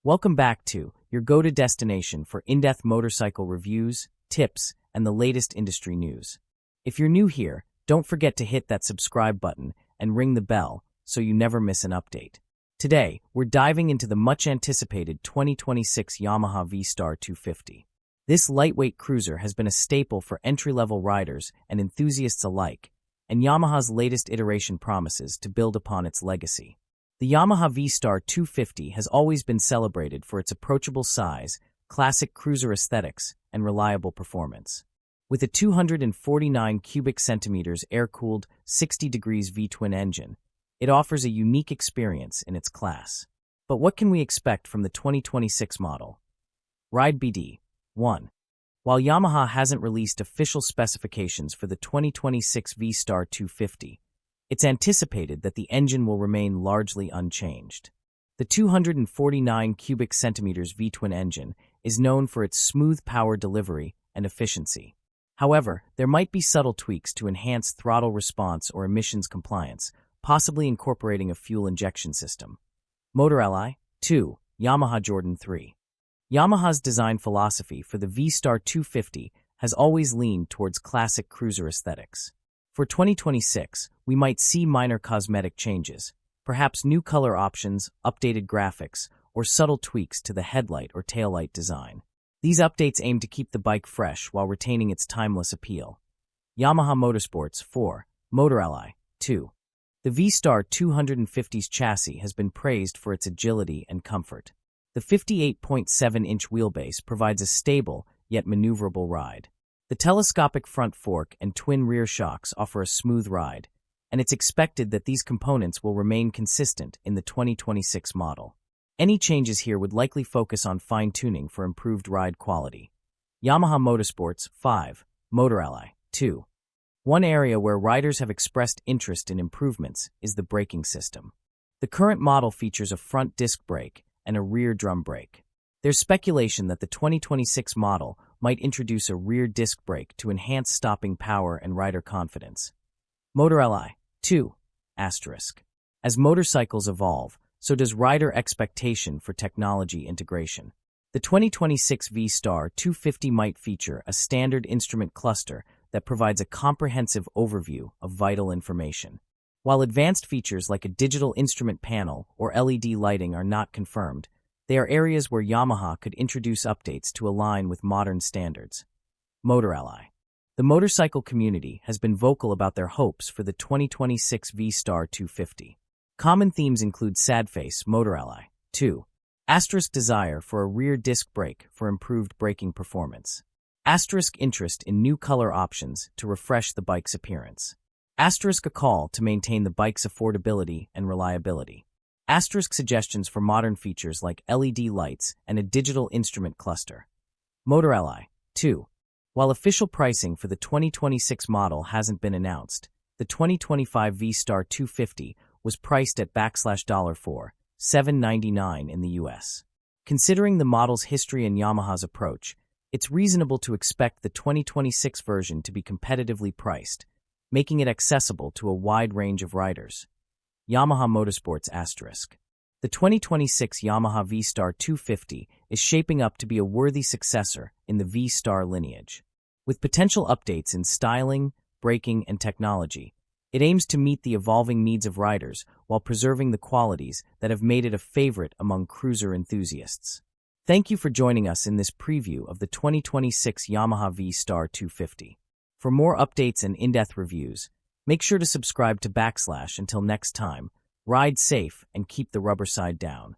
Welcome back to your go-to destination for in-depth motorcycle reviews, tips, and the latest industry news. If you're new here, don't forget to hit that subscribe button and ring the bell so you never miss an update. Today, we're diving into the much-anticipated 2026 Yamaha V Star 250. This lightweight cruiser has been a staple for entry-level riders and enthusiasts alike, and Yamaha's latest iteration promises to build upon its legacy. The Yamaha V Star 250 has always been celebrated for its approachable size, classic cruiser aesthetics, and reliable performance. With a 249 cubic centimeters air-cooled 60 degrees V-twin engine, it offers a unique experience in its class. But what can we expect from the 2026 model? Ride BD 1. While Yamaha hasn't released official specifications for the 2026 V Star 250, it's anticipated that the engine will remain largely unchanged. The 249 cubic centimeters V-twin engine is known for its smooth power delivery and efficiency. However, there might be subtle tweaks to enhance throttle response or emissions compliance, possibly incorporating a fuel injection system. Motor Li 2. Yamaha Jordan 3. Yamaha's design philosophy for the V Star 250 has always leaned towards classic cruiser aesthetics. For 2026, we might see minor cosmetic changes, perhaps new color options, updated graphics, or subtle tweaks to the headlight or taillight design. These updates aim to keep the bike fresh while retaining its timeless appeal. Yamaha Motorsports 4. Motor Li 2. The V Star 250's chassis has been praised for its agility and comfort. The 58.7-inch wheelbase provides a stable, yet maneuverable ride. The telescopic front fork and twin rear shocks offer a smooth ride, and it's expected that these components will remain consistent in the 2026 model. Any changes here would likely focus on fine-tuning for improved ride quality. Yamaha Motorsports 5. Motor Li 2. One area where riders have expressed interest in improvements is the braking system. The current model features a front disc brake and a rear drum brake. There's speculation that the 2026 model might introduce a rear disc brake to enhance stopping power and rider confidence. Motor Li 2. As motorcycles evolve, so does rider expectation for technology integration. The 2026 V Star 250 might feature a standard instrument cluster that provides a comprehensive overview of vital information. While advanced features like a digital instrument panel or LED lighting are not confirmed, they are areas where Yamaha could introduce updates to align with modern standards. Motor Li. The motorcycle community has been vocal about their hopes for the 2026 V Star 250. Common themes include sad-face Motor Li 2. Desire for a rear disc brake for improved braking performance. Interest in new color options to refresh the bike's appearance. A call to maintain the bike's affordability and reliability. Suggestions for modern features like LED lights and a digital instrument cluster. Motor Li 2. While official pricing for the 2026 model hasn't been announced, the 2025 V Star 250 was priced at $4,799 in the US. Considering the model's history and Yamaha's approach, it's reasonable to expect the 2026 version to be competitively priced, making it accessible to a wide range of riders. Yamaha Motorsports *. The 2026 Yamaha V Star 250 is shaping up to be a worthy successor in the V Star lineage. With potential updates in styling, braking, and technology, it aims to meet the evolving needs of riders while preserving the qualities that have made it a favorite among cruiser enthusiasts. Thank you for joining us in this preview of the 2026 Yamaha V Star 250. For more updates and in-depth reviews, make sure to subscribe to /. Until next time, ride safe and keep the rubber side down.